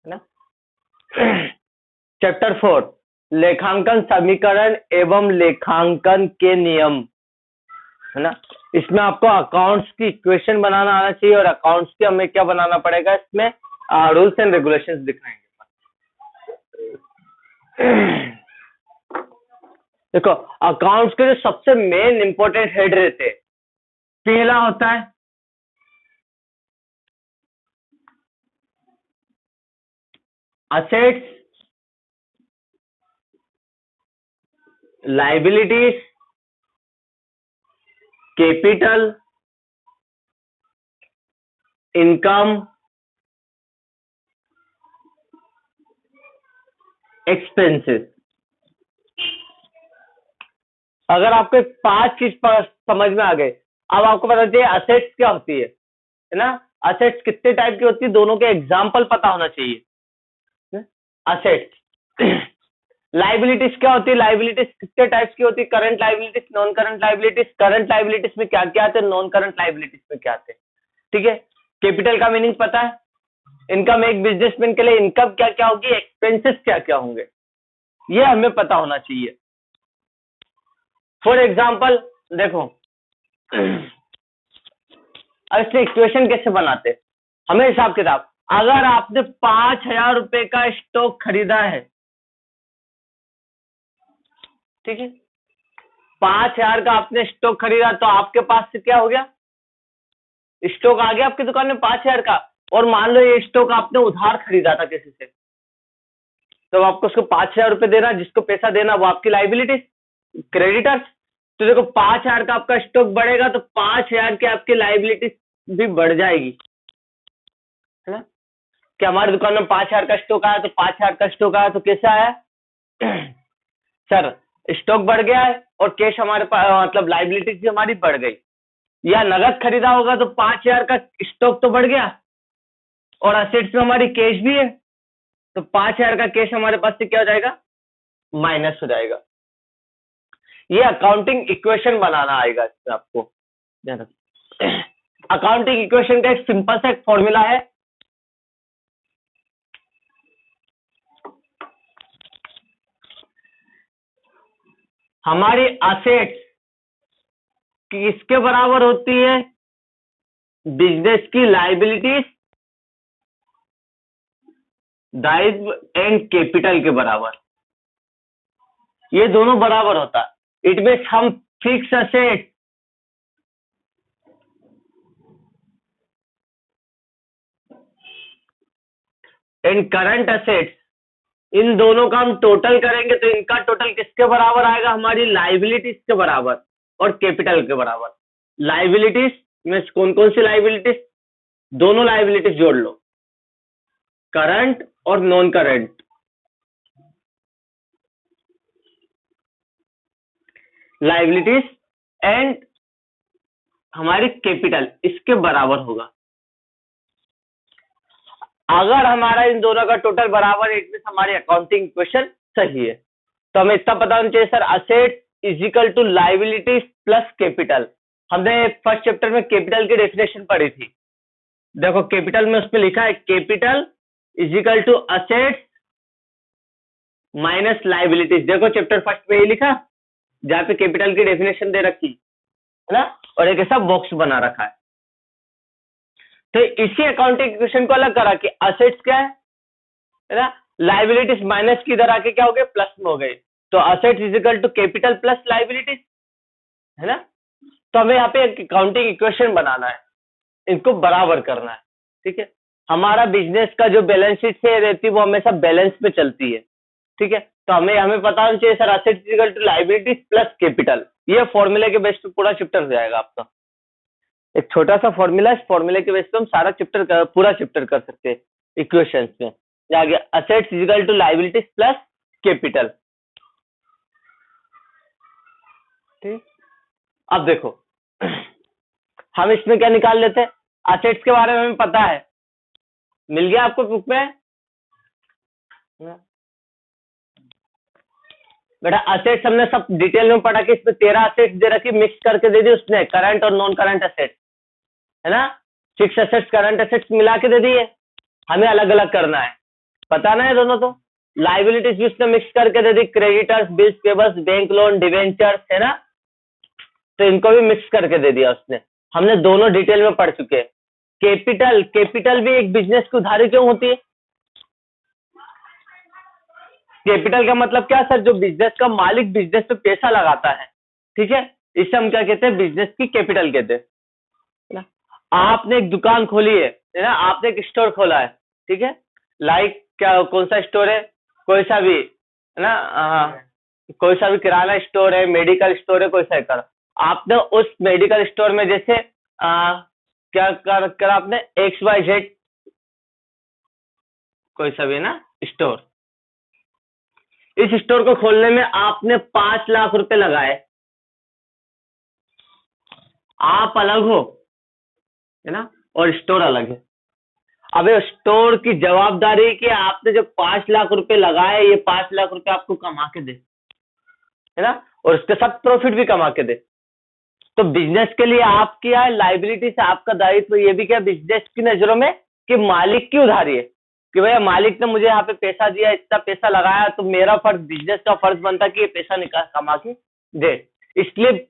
है ना। चैप्टर 4 लेखांकन समीकरण एवं लेखांकन के नियम, है ना। इसमें आपको अकाउंट्स की इक्वेशन बनाना आना चाहिए और अकाउंट्स की हमें क्या बनाना पड़ेगा, इसमें रूल्स एंड रेगुलेशंस दिखाएंगे। देखो अकाउंट्स के जो सबसे मेन इंपॉर्टेंट हेड रहते हैं, पहला होता है assets, liabilities, capital, income, expenses. अगर आपको 5 चीज समझ में आ गए, अब आपको पता चाहिए असेट्स क्या होती है ना। असेट्स कितने टाइप की होती है, दोनों के एग्जाम्पल पता होना चाहिए। असेट्स। लाइबिलिटीज क्या होती है, लाइबिलिटीज कितने टाइप्स की होती है, current liabilities, non current liabilities. Current liabilities में क्या क्या आते हैं, नॉन करंट लाइबिलिटीज में क्या आते हैं, ठीक है। कैपिटल का मीनिंग पता है, इनकम, एक बिजनेसमैन के लिए इनकम क्या क्या होगी, एक्सपेंसेस क्या क्या होंगे, ये हमें पता होना चाहिए। फॉर एग्जाम्पल देखो, अब इससे इक्वेशन कैसे बनाते, हमें हिसाब किताब, अगर आपने 5,000 रुपए का स्टॉक खरीदा है, ठीक है, 5,000 का आपने स्टॉक खरीदा, तो आपके पास से क्या हो गया, स्टॉक आ गया आपकी दुकान में 5,000 का। और मान लो ये स्टॉक आपने उधार खरीदा था किसी से, तो आपको उसको 5,000 रुपए देना, जिसको पैसा देना वो आपकी लाइबिलिटी, क्रेडिटर्स। तो देखो 5,000 का आपका स्टॉक बढ़ेगा तो 5,000 की आपकी लाइबिलिटी भी बढ़ जाएगी, है ना। कि हमारी दुकान में 5,000 का स्टॉक आया, तो 5,000 का स्टॉक आया तो कैसे आया सर, स्टॉक बढ़ गया है और कैश हमारे पास, मतलब लाइबिलिटीज भी हमारी बढ़ गई। या नगद खरीदा होगा तो 5,000 का स्टॉक तो बढ़ गया और असेट्स में हमारी कैश भी है, तो 5,000 का कैश हमारे पास से क्या हो जाएगा, माइनस हो जाएगा। ये अकाउंटिंग इक्वेशन बनाना आएगा इसमें आपको। अकाउंटिंग इक्वेशन का एक सिंपल सा एक फॉर्मूला है, हमारी असेट्स किसके बराबर होती है, बिजनेस की लाइबिलिटीज, दायित्व एंड कैपिटल के बराबर, ये दोनों बराबर होता है। इट मीन्स हम fix asset and current assets, इन दोनों का हम टोटल करेंगे तो इनका टोटल किसके बराबर आएगा, हमारी लाइबिलिटीज के बराबर और कैपिटल के बराबर। लाइबिलिटीज में कौन कौन सी लाइबिलिटीज, दोनों लाइबिलिटीज जोड़ लो, करंट और नॉन करंट। लाइबिलिटीज एंड हमारी कैपिटल इसके बराबर होगा। अगर हमारा इन दोनों का टोटल बराबर है, इसमें हमारी अकाउंटिंग इक्वेशन सही है। तो हमें इतना पता होना चाहिए sir, asset is equal to liabilities plus capital. हमने फर्स्ट चैप्टर में कैपिटल की डेफिनेशन पढ़ी थी, देखो कैपिटल में उसमें लिखा है capital is equal to assets minus liabilities. देखो चैप्टर फर्स्ट में ही लिखा, जहां पे कैपिटल की डेफिनेशन दे रखी है ना, और एक ऐसा बॉक्स बना रखा है। तो इसी अकाउंटिंग इक्वेशन को अलग करा कि असेट्स क्या है ना, लाइबिलिटीज माइनस की इधर आके क्या हो गए, प्लस में हो गए। तो assets is equal to capital plus liabilities, है ना। तो हमें यहाँ पे एक अकाउंटिंग इक्वेशन बनाना है, इनको बराबर करना है, ठीक है। हमारा बिजनेस का जो बैलेंस शीट से रहती है वो हमेशा बैलेंस पे चलती है, ठीक है। तो हमें पता होना चाहिए sir, assets is equal to liabilities plus capital. ये फॉर्मूले के बेस पे पूरा चैप्टर हो जाएगा आपका। एक छोटा सा फॉर्मूला, इस फॉर्मूले के बेस पे हम सारा चैप्टर पूरा चैप्टर कर सकते हैं इक्वेशंस में। आगे assets is equal to liabilities plus capital, ठीक। अब देखो हम इसमें क्या निकाल लेते हैं, असेट्स के बारे में हमें पता है, मिल गया आपको बुक में बेटा। असेट्स हमने सब डिटेल में पढ़ा कि इसमें 13 असेट्स दे रखी, मिक्स करके दे दी उसने, करंट और नॉन करंट असेट्स, है ना। फिक्स असेट्स करंट असेट्स मिला के दे दिए, हमें अलग अलग करना है। पता ना है दोनों तो। लाइबिलिटीज भी उसने मिक्स करके दे दी, creditors, bills payables, bank loan, debentures, है ना, तो इनको भी मिक्स करके दे दिया उसने। हमने दोनों डिटेल में पढ़ चुके हैं। कैपिटल, कैपिटल भी एक बिजनेस की उधारी क्यों होती है? कैपिटल का मतलब क्या सर? जो बिजनेस का मालिक बिजनेस पे पैसा लगाता है, ठीक है, इसे हम क्या कहते हैं? बिजनेस की कैपिटल कहते हैं, है ना। आपने एक दुकान खोली है ना, आपने एक स्टोर खोला है, ठीक है, लाइक क्या, कौन सा स्टोर है? कोई सा भी, है ना, कोई सा भी किराना स्टोर है, मेडिकल स्टोर है, कोई सा कर, आपने उस मेडिकल स्टोर में जैसे क्या कर आपने XYZ कोई सा भी, है ना, स्टोर, इस स्टोर को खोलने में आपने 5 लाख रुपए लगाए। आप अलग हो, है ना, और स्टोर अलग है। अब स्टोर की जवाबदारी कि आपने जब 5 लाख रुपए लगाए, ये 5 लाख रुपए आपको कमा के दे, है ना, और उसके साथ प्रॉफिट भी कमा के दे। तो बिजनेस के लिए आप क्या है? लाइबिलिटी से आपका दायित्व ये भी क्या बिजनेस की नजरों में कि मालिक की उधारी है, कि भैया मालिक ने मुझे यहाँ पे पैसा दिया, इतना पैसा लगाया, तो मेरा फर्ज, बिजनेस का फर्ज बनता कि ये पैसा निकाल कमा के दे। इसलिए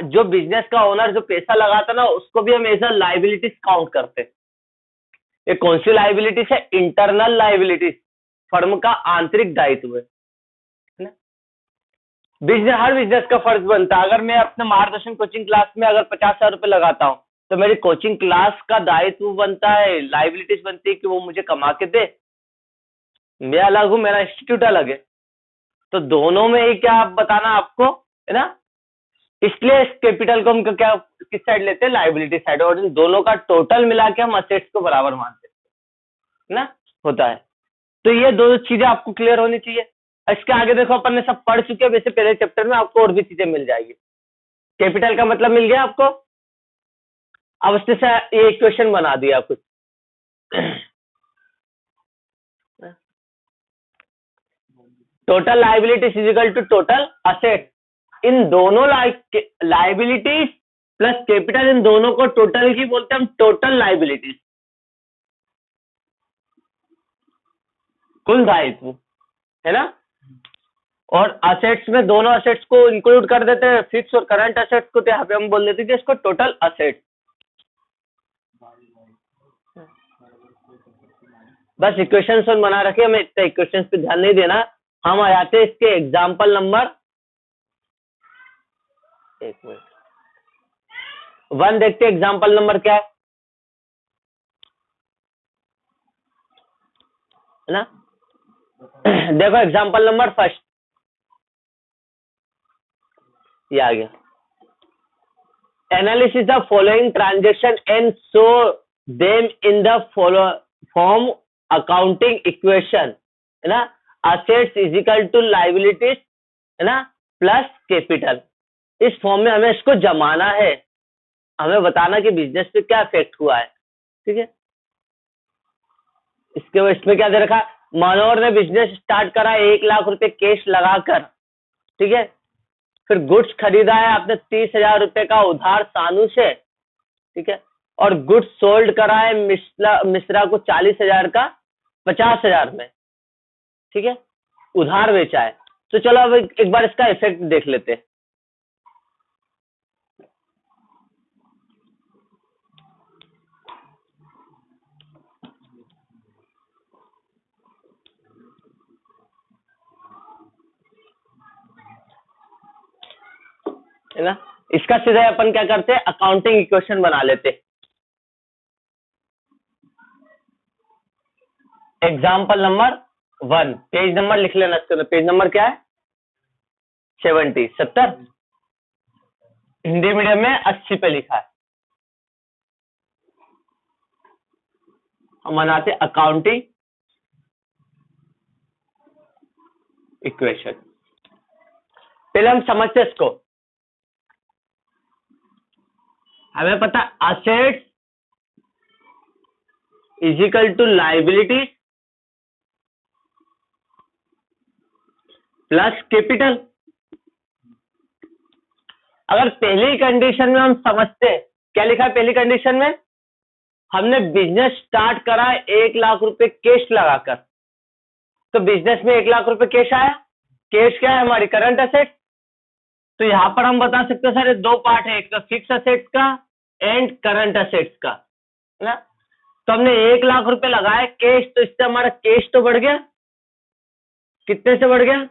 जो बिजनेस का ओनर जो पैसा लगाता ना, उसको भी हम एज अ लाइबिलिटीज काउंट करते हैं। ये कौन सी लाइबिलिटीज है? इंटरनल लाइबिलिटीज, फर्म का आंतरिक दायित्व है ना। बिजनेस, हर बिजनेस का फर्ज बनता है। अगर मैं अपने मार्गदर्शन कोचिंग क्लास में अगर 50,000 रुपए लगाता हूं, तो मेरी कोचिंग क्लास का दायित्व बनता है, लाइबिलिटीज बनती है कि वो मुझे कमा के दे। मैं अलग हूं, मेरा इंस्टीट्यूट अलग है, तो दोनों में ही क्या आप बताना आपको, है ना। इसलिए इस कैपिटल को हम क्या किस साइड लेते हैं? लाइबिलिटी साइड, और इन दोनों का टोटल मिला के हम असेट्स को बराबर मानते हैं ना, होता है। तो ये दो चीजें आपको क्लियर होनी चाहिए। इसके आगे देखो, अपन ने सब पढ़ चुके हैं, वैसे पहले चैप्टर में आपको और भी चीजें मिल जाएगी। कैपिटल का मतलब मिल गया आपको। अब उससे से ये इक्वेशन बना दिया कुछ, total liabilities is equal to total asset. इन दोनों लाइबिलिटीज प्लस कैपिटल, इन दोनों को टोटल की बोलते हैं हम, टोटल लाइबिलिटीज, कुल दायित्व, है ना। और असेट्स में दोनों असेट्स को इंक्लूड कर देते हैं, फिक्स और करंट असेट्स को, तो यहाँ पे हम बोल देते हैं इसको टोटल असेट्स। बस इक्वेशंस बना रखे, हमें इतने इक्वेशंस पे ध्यान नहीं देना। हम आ जाते हैं इसके एग्जाम्पल नंबर, एक मिनट, 1 देखते हैं एग्जाम्पल नंबर क्या है ना। देखो एग्जाम्पल नंबर फर्स्ट, ये आ गया, analysis the following transaction and show them in the form accounting equation, है ना। Assets is equal to liabilities, है ना, प्लस कैपिटल। इस फॉर्म में हमें इसको जमाना है, हमें बताना कि बिजनेस पे क्या इफेक्ट हुआ है, ठीक है। इसमें क्या दे रखा? मनोहर ने बिजनेस स्टार्ट करा 1 लाख रुपए कैश लगाकर, ठीक है। फिर गुड्स खरीदा है आपने 30,000 रुपए का उधार सानू से, ठीक है। और गुड्स सोल्ड करा है मिश्रा को 40,000 का 50,000 में, ठीक है, उधार बेचा है। तो चलो अब एक बार इसका इफेक्ट देख लेते हैं। है ना, इसका सीधा अपन क्या करते हैं? अकाउंटिंग इक्वेशन बना लेते हैं। एग्जाम्पल नंबर 1, पेज नंबर लिख लेना इसके, पेज नंबर क्या है? 70 हिंदी मीडियम में 80 पे लिखा है। हम बनाते अकाउंटिंग इक्वेशन। पहले हम समझते इसको, हमें पता assets is equal to liability plus capital. अगर पहली कंडीशन में हम समझते, क्या लिखा है पहली कंडीशन में? हमने बिजनेस स्टार्ट करा 1 लाख रुपए कैश लगाकर, तो बिजनेस में 1,00,000 रुपए कैश आया। कैश क्या है हमारी करंट असेट। तो यहाँ पर हम बता सकते हैं सर दो पार्ट है, एक तो फिक्स असेट्स का एंड करंट असेट्स का, है ना। तो हमने 1,00,000 रुपए लगाए कैश, तो इससे हमारा कैश तो बढ़ गया। कितने से बढ़ गया?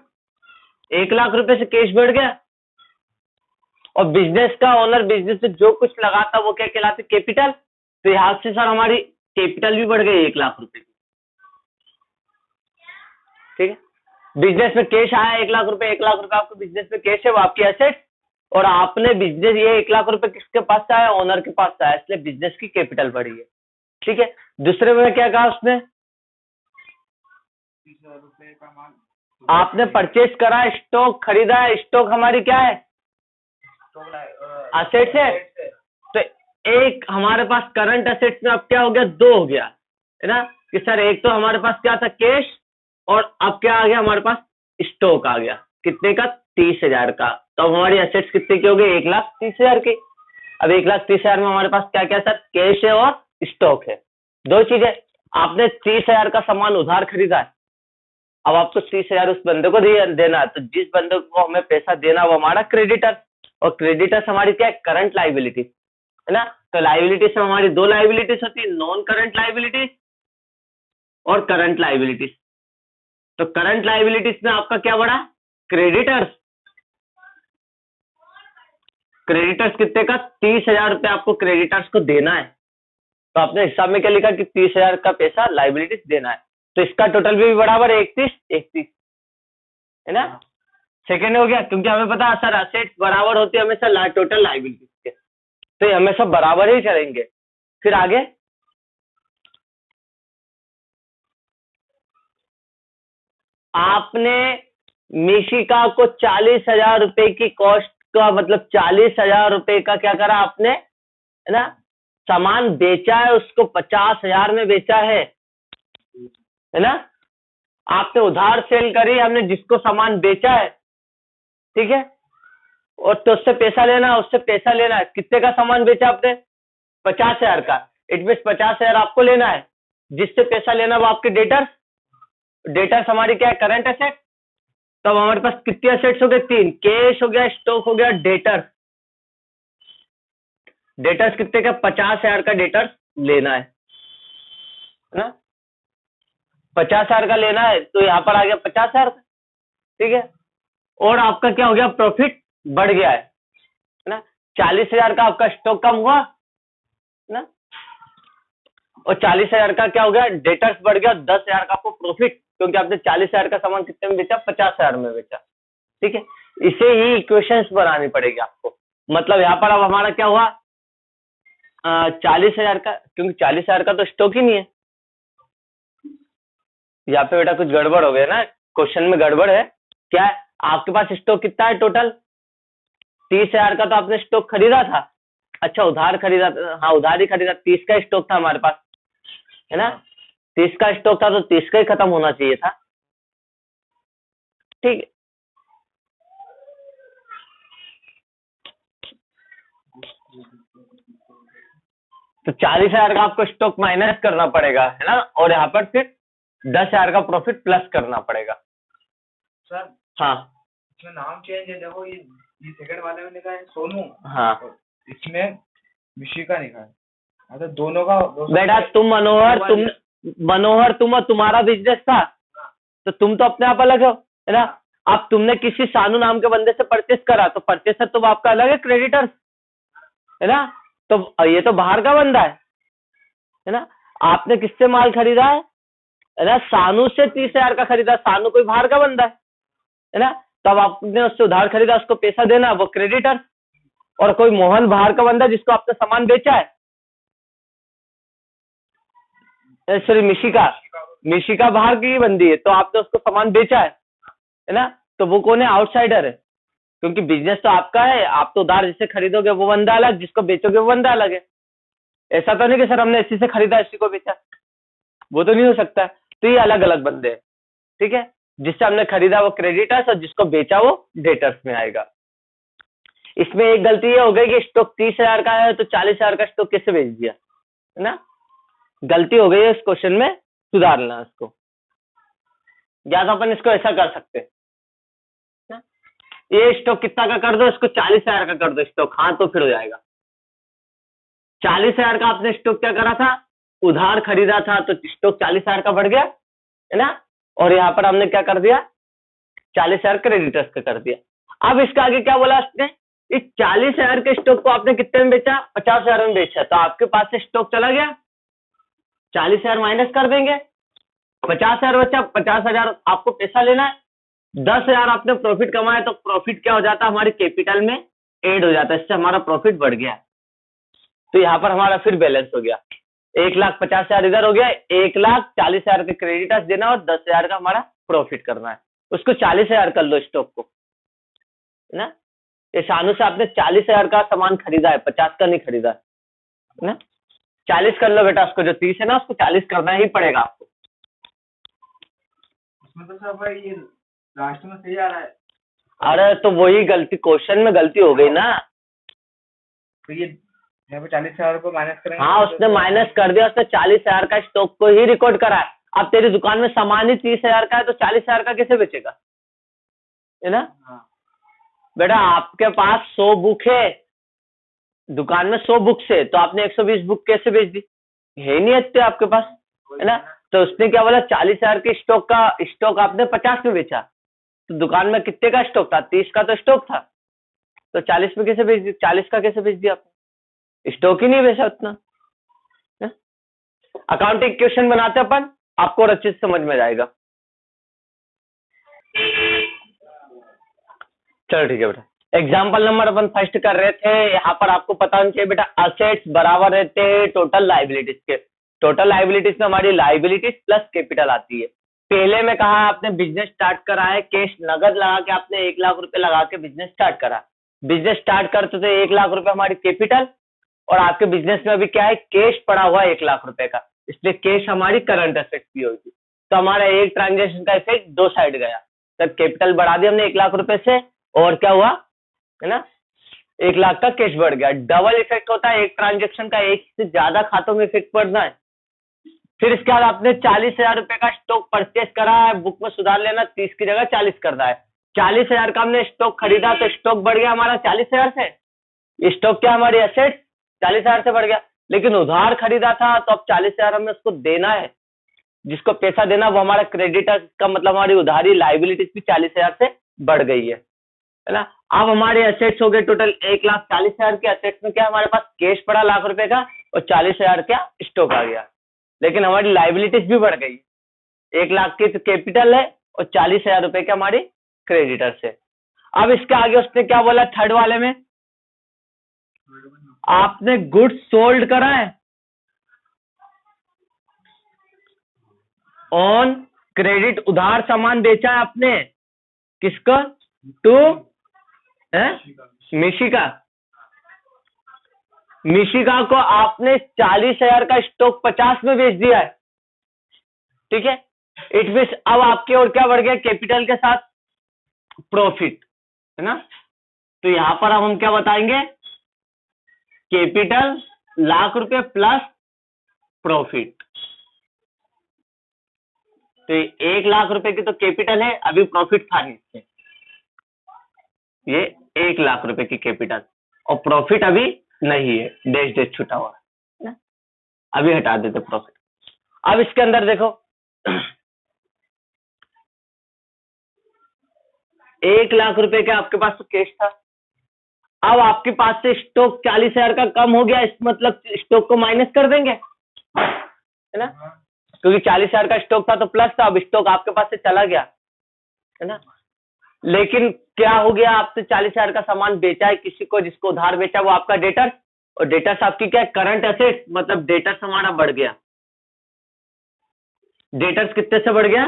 1,00,000 रुपए से कैश बढ़ गया। और बिजनेस का ओनर बिजनेस में जो कुछ लगाता वो क्या कहलाते? कैपिटल। तो यहां से सर हमारी कैपिटल भी बढ़ गई 1,00,000 रुपए की। ठीक है, बिजनेस में कैश आया 1,00,000 रुपए, 1,00,000 रुपए आपको बिजनेस में कैश है, वो आपकी एसेट। और आपने बिजनेस ये 1,00,000 रुपए किसके पास से आया? ओनर के पास से आया, इसलिए बिजनेस की कैपिटल बढ़ी है। ठीक है, दूसरे में क्या कहा उसने? 30,000 रुपए का माल आपने परचेज करा, स्टॉक खरीदा है। स्टॉक हमारी क्या है? असेट्स है। तो एक हमारे पास करंट असेट्स में अब क्या हो गया? दो हो गया, है ना। कि सर एक तो हमारे पास क्या था? कैश। और अब क्या आ गया हमारे पास? स्टॉक आ गया। कितने का? 30,000 का। तो अब हमारी असेट्स कितने की हो गई? 1,30,000 की। अब 1,30,000 में हमारे पास क्या क्या सर? कैश है और स्टॉक है, दो चीजें। आपने 30,000 का सामान उधार खरीदा है, अब आपको 30,000 उस बंदे को देना है। तो जिस बंदे को हमें पैसा देना वो हमारा क्रेडिटर, और क्रेडिटर्स हमारी क्या है? करंट लाइबिलिटी, है ना। तो लाइबिलिटीज में हमारी दो लाइबिलिटीज होती है, नॉन करंट लाइबिलिटीज और करंट लाइबिलिटीज। तो करंट लाइबिलिटीज में आपका क्या बढ़ा? क्रेडिटर्स। क्रेडिटर्स कितने का? 30,000 रुपए आपको क्रेडिटर्स को देना है। तो आपने हिसाब में क्या लिखा कि 30,000 का पैसा लाइबिलिटीज देना है। तो इसका टोटल भी बराबर 31, है ना। सेकेंड हो गया, क्योंकि हमें पता है सर असेट्स बराबर होती है हमेशा टोटल लाइबिलिटीज के, तो ये हमेशा बराबर ही चलेंगे। फिर आगे आपने मिशिका को 40,000 रुपए की कॉस्ट का, मतलब 40,000 रुपए का क्या करा आपने, है ना, सामान बेचा है। उसको 50,000 में बेचा है ना। आपने उधार सेल करी, हमने जिसको सामान बेचा है, ठीक है, और तो उससे पैसा लेना, उससे पैसा लेना है। कितने का सामान बेचा आपने? 50,000 का। इट मीन 50,000 आपको लेना है, जिससे पैसा लेना वो आपके डेटर्स। डेटर्स हमारी क्या है? Current asset. तो हमारे पास कितने एसेट्स हो गए? तीन। कैश हो गया, स्टॉक हो गया, डेटर्स। डेटर्स कितने का? 50,000 का डेटर्स लेना है ना। 50,000 का लेना है, तो यहां पर आ गया 50,000 का। ठीक है, और आपका क्या हो गया? प्रॉफिट बढ़ गया है ना। 40,000 का आपका स्टॉक कम हुआ ना, और 40,000 का क्या हो गया? डेटर्स बढ़ गया। 10,000 का आपको प्रॉफिट, क्योंकि आपने 40,000 का सामान कितने में बेचा? 50,000 में बेचा। ठीक है, इसे ही इक्वेशंस बनानी पड़ेगी आपको। मतलब यहाँ पर अब हमारा क्या हुआ? 40,000 का, क्योंकि 40,000 का तो स्टॉक ही नहीं है। यहाँ पे बेटा कुछ गड़बड़ हो गया ना, क्वेश्चन में गड़बड़ है। क्या है? आपके पास स्टॉक कितना है टोटल? 30,000 का तो आपने स्टॉक खरीदा था। अच्छा, उधार खरीदा था। हाँ, उधार ही खरीदा। 30 का स्टॉक था हमारे पास, है ना। 30 का स्टॉक था, तो 30 का ही खत्म होना चाहिए था। ठीक है, तो 40,000 का आपको स्टॉक माइनस करना पड़ेगा, है ना। और यहाँ पर फिर 10,000 का प्रॉफिट प्लस करना पड़ेगा। सर हाँ, इसमें नाम चेंज है। देखो ये सेकंड वाले में लिखा है सोनू, हाँ, इसमें मिशिका लिखा है। मतलब दोनों का बेटा तुम मनोहर तुम और तुम्हारा बिजनेस था, तो तुम तो अपने आप अलग हो, है ना। अब तुमने किसी सानू नाम के बंदे से परचेस करा, तो परचेसर तो आपका अलग है, क्रेडिटर, है ना। तो ये तो बाहर का बंदा है ना। आपने किससे माल खरीदा है ना? सानू से 30,000 का खरीदा। सानू कोई बाहर का बंदा है ना। तब आपने उससे उधार खरीदा, उसको पैसा देना, वो क्रेडिटर। और कोई मोहन बाहर का बंदा जिसको आपने सामान बेचा है, सॉरी मिशिका बाहर की बंदी है, तो आपने उसको सामान बेचा है ना। तो वो कौन है? आउटसाइडर है, क्योंकि बिजनेस तो आपका है। आप तो उधार जिससे खरीदोगे वो बंदा अलग, जिसको बेचोगे वो बंदा अलग है। ऐसा तो नहीं कि सर हमने इसी से खरीदा इसी को बेचा, वो तो नहीं हो सकता। तो ये अलग अलग बंदे हैं। ठीक है, जिससे हमने खरीदा वो क्रेडिटर्स, और जिसको बेचा वो डेटर्स में आएगा। इसमें एक गलती ये हो गई कि स्टॉक 30,000 का है, तो 40,000 का स्टॉक कैसे बेच दिया, है ना। गलती हो गई है, इस क्वेश्चन में सुधारना इसको। या तो अपन इसको ऐसा कर सकते हैं, ये स्टॉक कितना का कर दो, इसको 40,000 का कर दो स्टॉक, हाँ तो फिर हो जाएगा। 40,000 का आपने स्टॉक क्या करा था, उधार खरीदा था, तो स्टॉक 40,000 का बढ़ गया है ना, और यहाँ पर हमने क्या कर दिया, 40,000 क्रेडिटर्स का कर दिया। अब इसका आगे क्या बोला उसने, इस 40,000 के स्टॉक को आपने कितने में बेचा, 50,000 में बेचा, तो आपके पास से स्टॉक चला गया, 40,000 माइनस कर देंगे, 50,000 बचा, 50,000 आपको पैसा लेना है, 10,000 आपने प्रॉफिट कमाया, तो प्रॉफिट क्या हो जाता है, हमारी कैपिटल में ऐड हो जाता है, इससे हमारा प्रॉफिट बढ़ गया। तो यहाँ पर हमारा फिर बैलेंस हो गया, 1,50,000 इधर हो गया, 1,40,000 के क्रेडिटर्स देना और 10,000 का हमारा प्रॉफिट करना है, उसको 40,000 कर लो स्टॉक को, है ना। ये शानू से आपने 40,000 का सामान खरीदा है, 50 का नहीं खरीदा है ना, 40 कर लो बेटा, उसको जो 30 है ना उसको 40 करना ही पड़ेगा आपको। उसमें तो सब ये लास्ट में सही आ रहा है। अरे तो वही गलती, क्वेश्चन में गलती हो गई ना, तो ये यहाँ पे 40,000 को माइनस करेंगे। हाँ उसने माइनस कर दिया, उसने 40,000 का स्टॉक को ही रिकॉर्ड करा है। अब तेरी दुकान में सामान ही 30,000 का है, तो 40,000 का कैसे बेचेगा, है ना। हाँ। बेटा आपके पास 100 बुक है, दुकान में 100 बुक्स है, तो आपने 120 बुक कैसे बेच दी, है नहीं इतने आपके पास, है ना। तो उसने क्या बोला, 40,000 के स्टॉक का स्टॉक आपने 50 में बेचा, तो दुकान में कितने का स्टॉक था, 30 का तो स्टॉक था, तो 40 में कैसे बेच दी, 40 का कैसे बेच दिया आपने, स्टॉक ही नहीं बेचा उतना। अकाउंटिंग क्वेश्चन बनाते अपन, आपको और अच्छे से समझ में जाएगा। चलो ठीक है बेटा, एग्जाम्पल नंबर अपन फर्स्ट कर रहे थे, यहाँ पर आपको पता होना चाहिए बेटा, असेट्स बराबर रहते हैं टोटल लाइबिलिटीज के। टोटल लाइबिलिटीज में हमारी लाइबिलिटीज प्लस कैपिटल आती है। पहले में कहा आपने बिजनेस स्टार्ट करा है, कैश नगद लगा के आपने 1 लाख रुपए लगा के बिजनेस स्टार्ट करा। बिजनेस स्टार्ट करते थे 1 लाख रुपए हमारी कैपिटल, और आपके बिजनेस में अभी क्या है, कैश पड़ा हुआ है 1 लाख रुपए का, इसलिए कैश हमारी करंट एसेट भी होगी। तो हमारा एक ट्रांजेक्शन का इफेक्ट दो साइड गया, तब कैपिटल बढ़ा दी हमने 1 लाख रुपए से, और क्या हुआ है ना, 1 लाख का कैश बढ़ गया। डबल इफेक्ट होता है, एक ट्रांजेक्शन का एक से ज्यादा खातों में इफेक्ट पड़ना है। फिर इसके बाद आपने 40,000 रुपए का स्टॉक परचेस करा है, बुक में सुधार लेना, 30 की जगह 40 करना है। 40,000 का हमने स्टॉक खरीदा, तो स्टॉक बढ़ गया हमारा 40,000 से, स्टॉक क्या हमारी एसेट 40,000 से बढ़ गया। लेकिन उधार खरीदा था, तो अब 40,000 हमें उसको देना है, जिसको पैसा देना वो हमारा क्रेडिटर का, मतलब हमारी उधारी लाइबिलिटीज भी 40,000 से बढ़ गई है ना। अब हमारे एसेट्स हो गए टोटल 1,40,000 के। एसेट्स में क्या हमारे पास कैश पड़ा लाख रुपए का, और 40,000 का स्टॉक आ गया, लेकिन हमारी लाइबिलिटीज भी बढ़ गई। 1 लाख की तो कैपिटल है, और 40,000 रुपए के हमारी क्रेडिटर्स है। अब इसके आगे उसने क्या बोला, थर्ड वाले में आपने गुड्स सोल्ड करा है ऑन क्रेडिट, उधार सामान बेचा है आपने, किसका, टू मिशिका। मिशिका को आपने 40,000 का स्टॉक 50 में बेच दिया है, ठीक है। इट मींस अब आपके और क्या बढ़ गया, कैपिटल के साथ प्रॉफिट, है ना। तो यहां पर अब हम क्या बताएंगे, कैपिटल लाख रुपए प्लस प्रॉफिट। तो 1 लाख रुपए की तो कैपिटल है, अभी प्रॉफिट था नहीं, ये 1 लाख रुपए की कैपिटल, और प्रॉफिट अभी नहीं है, डैश डैश छुटा हुआ है, अभी हटा देते प्रॉफिट। अब इसके अंदर देखो 1 लाख रुपए का आपके पास तो कैश था, अब आपके पास से स्टॉक 40,000 का कम हो गया, इस मतलब स्टॉक को माइनस कर देंगे, है ना, क्योंकि 40,000 का स्टॉक था तो प्लस था, अब स्टॉक आपके पास से चला गया, है ना। लेकिन क्या हो गया, आपसे 40,000 का सामान बेचा है किसी को, जिसको उधार बेचा वो आपका डेटर्स, और डेटर्स आपकी क्या है, करंट एसेट, मतलब डेटर्स हमारा बढ़ गया। डेटर्स कितने से बढ़ गया,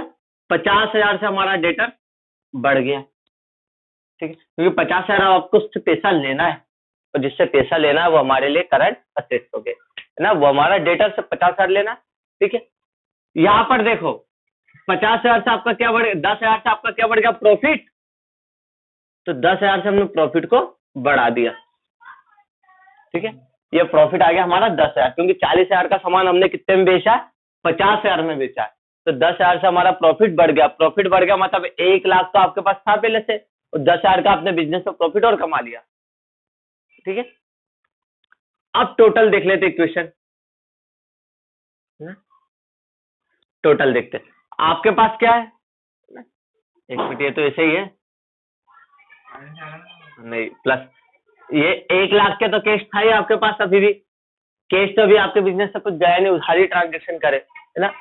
50,000 से हमारा डेटर बढ़ गया, ठीक है, क्योंकि 50,000 आपको उससे पैसा लेना है, और जिससे पैसा लेना है वो हमारे लिए करंट एसेट्स हो गए, है ना, वो हमारा डेटर से 50,000 लेना, ठीक है। यहां पर देखो 50,000 से आपका क्या बढ़ गया, 10,000 से आपका क्या बढ़ गया, प्रॉफिट, तो 10,000 से हमने प्रॉफिट को बढ़ा दिया, ठीक है। ये प्रॉफिट आ गया हमारा 10,000, क्योंकि 40,000 का सामान हमने कितने में बेचा है, 50,000 में बेचा है, तो 10,000 से हमारा प्रॉफिट बढ़ गया। प्रॉफिट बढ़ गया मतलब 1 लाख तो आपके पास था पहले से, और 10,000 का आपने बिजनेस में प्रॉफिट और कमा लिया। ठीक है, अब टोटल देख लेते इक्वेशन, टोटल देखते हैं। आपके पास क्या है, एक मिनट, ये तो ऐसे ही है, नहीं प्लस, ये 1 लाख के तो कैश था ही आपके पास, अभी भी कैश तो अभी आपके बिजनेस से कुछ गया नहीं, उधारी ट्रांजेक्शन करे, है ना।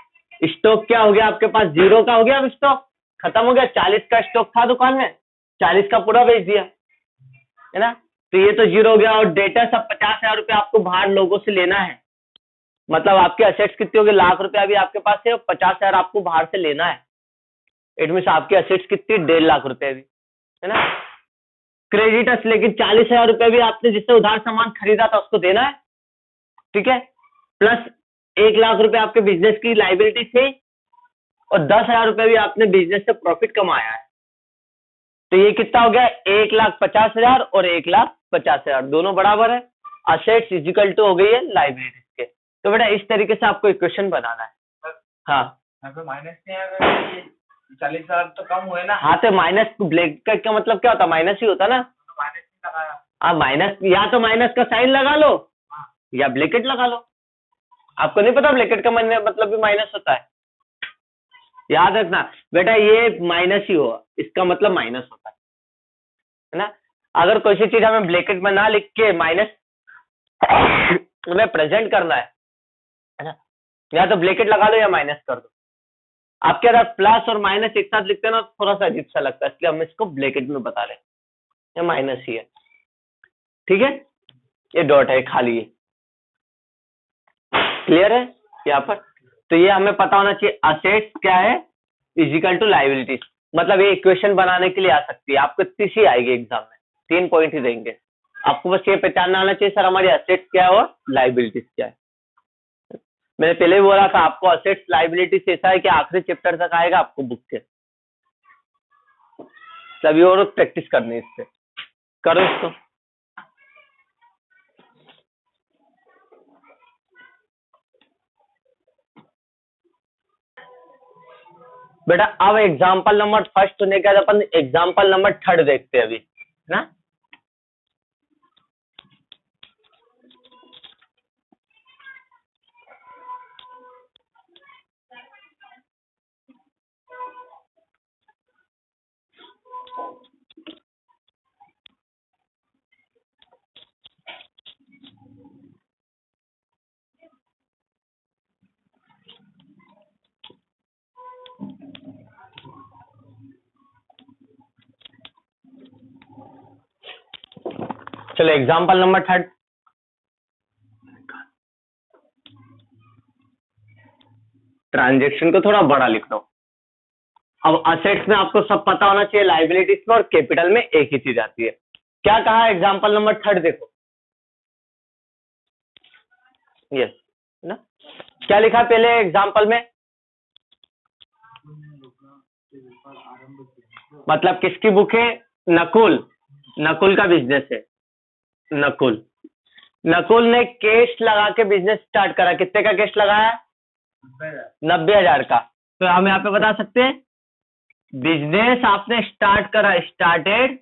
स्टॉक क्या हो गया आपके पास, 0 का हो गया, अब स्टॉक खत्म हो गया। 40 का स्टॉक था दुकान में, 40 का पूरा बेच दिया, है ना। तो ये तो 0 हो गया। और डेटा सब 50,000 रुपये आपको बाहर लोगों से लेना है, मतलब आपके असेट्स कितने हो गए, लाख रुपए अभी आपके पास है और 50,000 आपको बाहर से लेना है। इट मीन आपकी असेट्स कितनी, 1.5 लाख रुपए अभी, है ना। क्रेडिटर्स, लेकिन 40,000 रुपए भी आपने जिससे उधार सामान खरीदा था उसको देना है, ठीक है। प्लस 1 लाख रुपए आपके बिजनेस की लाइबिलिटी थी, और 10,000 रुपए भी आपने बिजनेस से प्रॉफिट कमाया है। तो ये कितना हो गया, 1,50,000 और 1,50,000 दोनों बराबर है। असेट्स इजिकल टू हो गई है लाइबिलिटीज के। तो बेटा इस तरीके से आपको इक्वेशन बनाना है। हाँ, यहाँ पे माइनस नहीं आएगा, 40,000 तो कम हुए ना। हाँ, तो माइनस ब्लैक का मतलब क्या होता है, माइनस ही होता ना। तो माइनस नहीं लगाया। हाँ, माइनस, या तो माइनस का साइन लगा लो या ब्लैकेट लगा लो। आपको नहीं पता ब्लैकेट का मतलब भी माइनस होता है, याद रखना बेटा, ये माइनस ही होगा, इसका मतलब माइनस होता है ना। अगर कोई सी चीज हमें ब्लैकेट में ना लिख के माइनस हमें प्रेजेंट करना है ना, या तो ब्लैकेट लगा लो या माइनस कर दो। आपके अगर प्लस और माइनस एक साथ लिखते हैं ना, थोड़ा सा अजीब सा लगता है, इसलिए हम इसको ब्लैकेट में बता रहे हैं, ये माइनस ही है, ठीक है। ये डॉट है खाली, ये क्लियर है यहाँ पर। तो ये हमें पता होना चाहिए, असेट्स क्या है, इजिकल टू लाइबिलिटीज। मतलब ये इक्वेशन बनाने के लिए आ सकती है, आपको 30 ही आएगी एग्जाम में, 3 पॉइंट ही देंगे आपको। बस ये पहचानना आना चाहिए, सर हमारी असेट्स क्या है और लाइबिलिटीज क्या है। मैंने पहले भी बोला था आपको, असेट्स लाइबिलिटीज ऐसा है कि आखिरी चैप्टर तक आएगा आपको बुक के, सभी और प्रैक्टिस करनी है इससे, करो इसको। बेटा अब एग्जाम्पल नंबर फर्स्ट होने के बाद अपन एग्जाम्पल नंबर थर्ड देखते हैं अभी, है ना। चलो एग्जाम्पल नंबर थर्ड, ट्रांजेक्शन को थोड़ा बड़ा लिख दो। अब असेट्स में आपको सब पता होना चाहिए, लाइबिलिटीज में और कैपिटल में एक ही चीज आती है। क्या कहा एग्जाम्पल नंबर थर्ड, देखो यस ना, क्या लिखा पहले एग्जाम्पल में, मतलब किसकी बुक है, नकुल, नकुल का बिजनेस है। नकुल ने कैश लगा के बिजनेस स्टार्ट करा, कितने का कैश लगाया, 90,000 का। तो हम यहाँ पे बता सकते हैं, बिजनेस आपने स्टार्ट करा, स्टार्टेड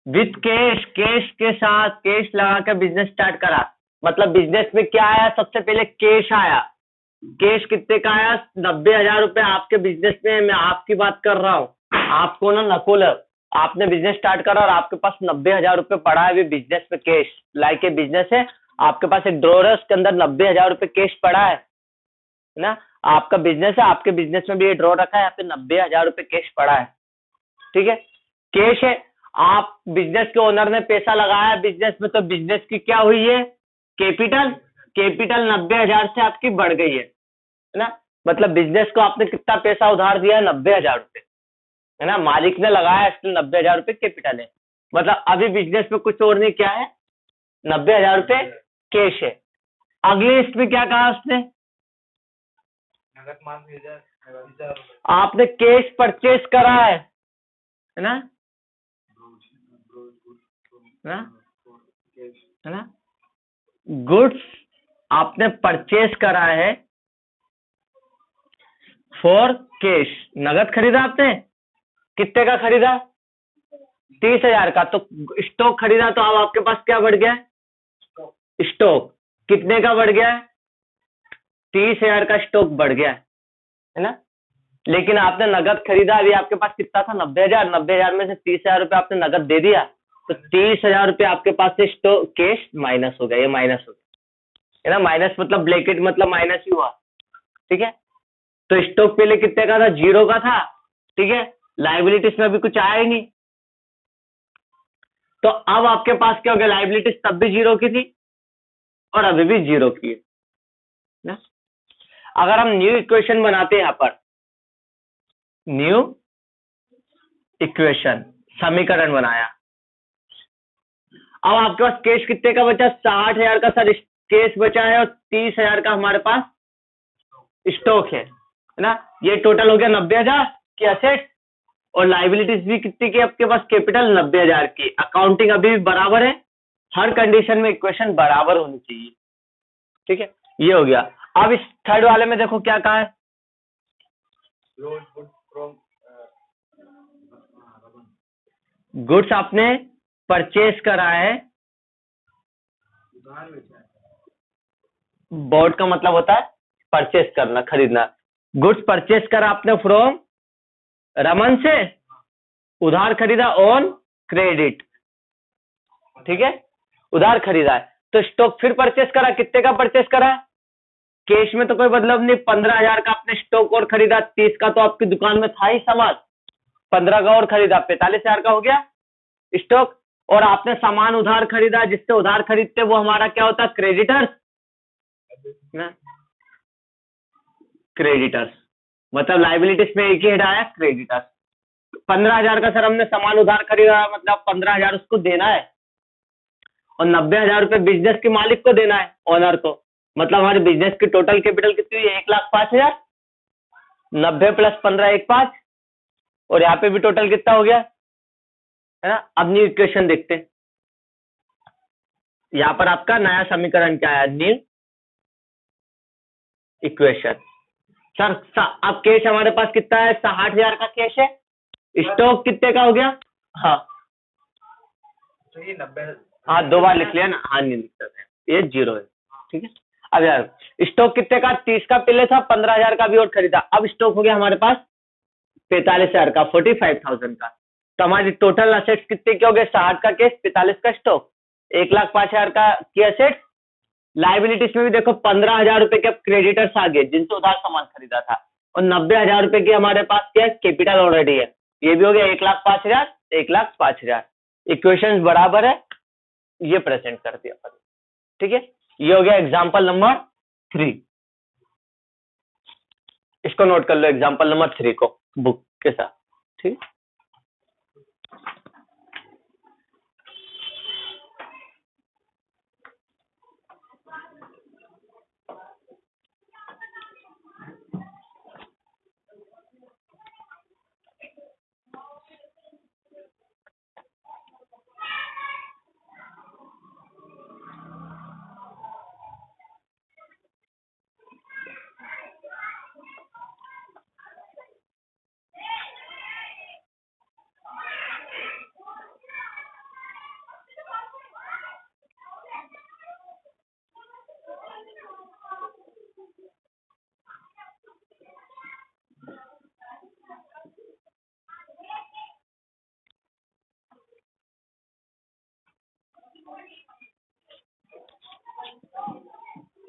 विथ कैश, कैश के साथ कैश लगा के बिजनेस स्टार्ट करा। मतलब बिजनेस में क्या आया, सबसे पहले कैश आया। कैश कितने का आया, 90,000 रुपए आपके बिजनेस में, मैं आपकी बात कर रहा हूँ। आपको ना नकुल, आपने बिजनेस स्टार्ट करा और आपके पास 90,000 रुपए पड़ा है अभी बिजनेस में, कैश लाइक ए बिजनेस है, आपके पास एक ड्रॉअर है उसके अंदर 90,000 रुपए कैश पड़ा है ना। आपका बिजनेस है, आपके बिजनेस में भी ये ड्रॉअर रखा है, यहाँ पे 90,000 रुपए कैश पड़ा है, ठीक है, कैश है। आप बिजनेस के ओनर ने पैसा लगाया बिजनेस में, तो बिजनेस की क्या हुई है, कैपिटल। कैपिटल 90,000 से आपकी बढ़ गई है ना। मतलब बिजनेस को आपने कितना पैसा उधार दिया है, 90,000 रुपए, है ना। मालिक ने लगाया इसलिए 90,000 रुपए कैपिटल है। मतलब अभी बिजनेस में कुछ और नहीं, क्या है, 90,000 रुपए कैश है। अगले इसमें क्या कहा उसने, नगद माल 20,000 रुपए। आपने कैश परचेस करा है ना, है ना, गुड्स आपने परचेस करा है फॉर कैश, नगद खरीदा आपने, कितने का खरीदा? 30,000 का। तो स्टॉक खरीदा तो अब आपके पास क्या बढ़ गया? स्टॉक कितने का बढ़ गया? 30,000 का स्टॉक बढ़ गया है ना। लेकिन आपने नगद खरीदा, अभी आपके पास कितना था? 90,000। 90,000 में से 30,000 रुपये आपने नगद दे दिया, तो 30,000 रुपये आपके पास से स्टॉक कैश माइनस हो गया, ये माइनस हो गया है ना। माइनस मतलब ब्रैकेट मतलब माइनस ही हुआ, ठीक है। तो स्टॉक पहले कितने का था? 0 का था, ठीक है। लाइबिलिटीज में अभी कुछ आया ही नहीं, तो अब आपके पास क्या हो गया? लाइबिलिटीज तब भी 0 की थी और अभी भी 0 की है ना। अगर हम न्यू इक्वेशन बनाते हैं, यहाँ पर न्यू इक्वेशन, समीकरण बनाया, अब आपके पास कैश कितने का बचा? 60,000 का सर कैश बचा है और 30,000 का हमारे पास स्टॉक है ना। ये टोटल हो गया 90,000 की असेट, और लाइबिलिटीज भी कितनी की आपके पास? कैपिटल 90,000 की। अकाउंटिंग अभी भी बराबर है, हर कंडीशन में इक्वेशन बराबर होनी चाहिए, ठीक है। ये हो गया। अब इस थर्ड वाले में देखो क्या कहा है? गुड्स आपने परचेज करा है, बॉट का मतलब होता है परचेज करना, खरीदना। गुड्स परचेज करा आपने फ्रॉम रमन से, उधार खरीदा ऑन क्रेडिट, ठीक है, उधार खरीदा है। तो स्टॉक फिर परचेज करा, कितने का परचेज करा? कैश में तो कोई मतलब नहीं, 15,000 का आपने स्टॉक और खरीदा, 30 का तो आपकी दुकान में था ही सामान, 15 का और खरीदा, 45,000 का हो गया स्टॉक। और आपने सामान उधार खरीदा, जिससे उधार खरीदते वो हमारा क्या होता है? क्रेडिटर्स ना। क्रेडिटर्स मतलब लाइबिलिटीज में एक ही हेड आया, क्रेडिटर्स। 15,000 का सर हमने सामान उधार खरीदा, मतलब 15,000 उसको देना है, और 90,000 रुपये बिजनेस के मालिक को देना है, ओनर को। मतलब हमारे बिजनेस की टोटल कैपिटल कितनी हुई? 1,05,000। 90 + 15 1,05,000, और यहाँ पे भी टोटल कितना हो गया है ना। अब न्यू इक्वेशन देखते हैं, यहाँ पर आपका नया समीकरण क्या है? New equation. सर अब कैश हमारे पास कितना है? 60,000 का कैश है। स्टॉक कितने का हो गया? हाँ तो ये 90। हाँ, 2 बार लिख लिया ना। हाँ नहीं लिख सकते, ये 0 है, ठीक है। अब यार स्टॉक कितने का? 30 का पहले था, 15,000 का भी और खरीदा, अब स्टॉक हो गया हमारे पास 45,000 का, 45,000 का। तो हमारी टोटल असेट्स कितने के हो गए? 60 का कैश, 45 का स्टॉक, 1,05,000 का की असेट्स। लाइबिलिटीज में भी देखो 15,000 रुपए के क्रेडिटर्स आ गए, जिनसे उधार सामान खरीदा था, और 90,000 रुपए की हमारे पास क्या है? कैपिटल ऑलरेडी है। ये भी हो गया 1,05,000, 1,05,000। इक्वेशन बराबर है, ये प्रेजेंट कर दिया अपन, ठीक है। ये हो गया एग्जाम्पल नंबर 3, इसको नोट कर लो, एग्जाम्पल नंबर 3 को बुक के साथ, ठीक।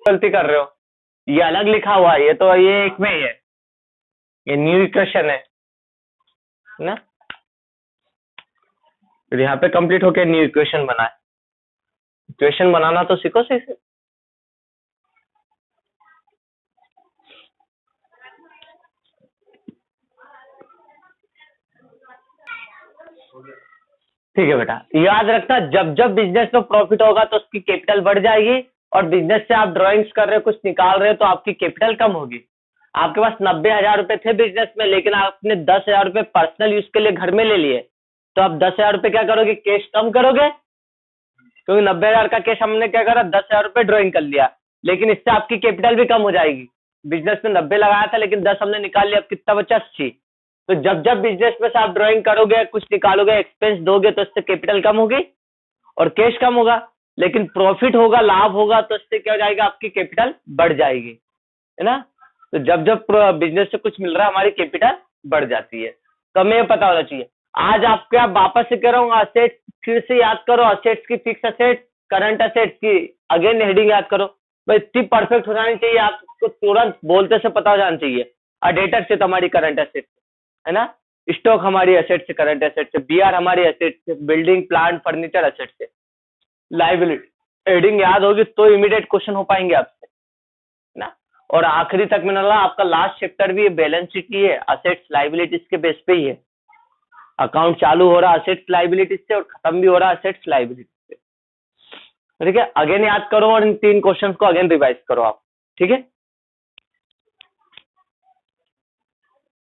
गलती कर रहे हो, ये अलग लिखा हुआ है, ये तो ये एक में ही है, ये न्यू इक्वेशन है ना। फिर यहाँ पे कंप्लीट होके न्यू इक्वेशन बना है। इक्वेशन बनाना तो सीखो सही से। ठीक है बेटा, याद रखना, जब जब बिजनेस में प्रॉफिट होगा तो उसकी कैपिटल बढ़ जाएगी, और बिजनेस से आप ड्राइंग्स कर रहे हो, कुछ निकाल रहे हो, तो आपकी कैपिटल कम होगी। आपके पास 90,000 रुपए थे बिजनेस में, लेकिन आपने 10,000 रुपए पर्सनल यूज के लिए घर में ले लिए, तो आप 10,000 रुपए क्या करोगे? कैश कम करोगे, क्योंकि 90,000 का कैश हमने क्या करा? 10,000 रुपए ड्रॉइंग कर लिया, लेकिन इससे आपकी कैपिटल भी कम हो जाएगी, बिजनेस में 90 लगाया था लेकिन 10 हमने निकाल लिया, अब कितना बचा? 80। तो जब जब बिजनेस में से आप ड्राइंग करोगे, कुछ निकालोगे, एक्सपेंस दोगे, तो इससे कैपिटल कम होगी और कैश कम होगा। लेकिन प्रॉफिट होगा, लाभ होगा, तो इससे क्या हो जाएगा? आपकी कैपिटल बढ़ जाएगी, है ना। तो जब जब बिजनेस से कुछ मिल रहा है, हमारी कैपिटल बढ़ जाती है। तो हमें ये पता होना चाहिए। आज आपके आप वापस से कह रहा हूँ, असेट फिर से याद करो, असेट्स की, फिक्स असेट, करंट असेट्स की अगेन हेडिंग याद करो। भाई इतनी परफेक्ट हो जानी चाहिए, आपको तुरंत बोलते से पता हो जाना चाहिए। डेटर से तो हमारी करंट असेट है ना, स्टॉक हमारी असेट से, करंट असेट से, बीआर हमारी असेट से, बिल्डिंग प्लांट फर्नीचर असेट से, लाइबिलिटी हेडिंग याद होगी तो इमीडिएट क्वेश्चन हो पाएंगे आपसे, है ना। और आखिरी तक में ना, आपका लास्ट चैप्टर भी बैलेंस शीट ही है, असेट्स लाइबिलिटीज के बेस पे ही है। अकाउंट चालू हो रहा असेट्स लाइबिलिटीज से और खत्म भी हो रहा असेट्स लाइबिलिटीज से। ठीक है, अगेन याद करो और इन 3 क्वेश्चंस को अगेन रिवाइज करो आप। ठीक है।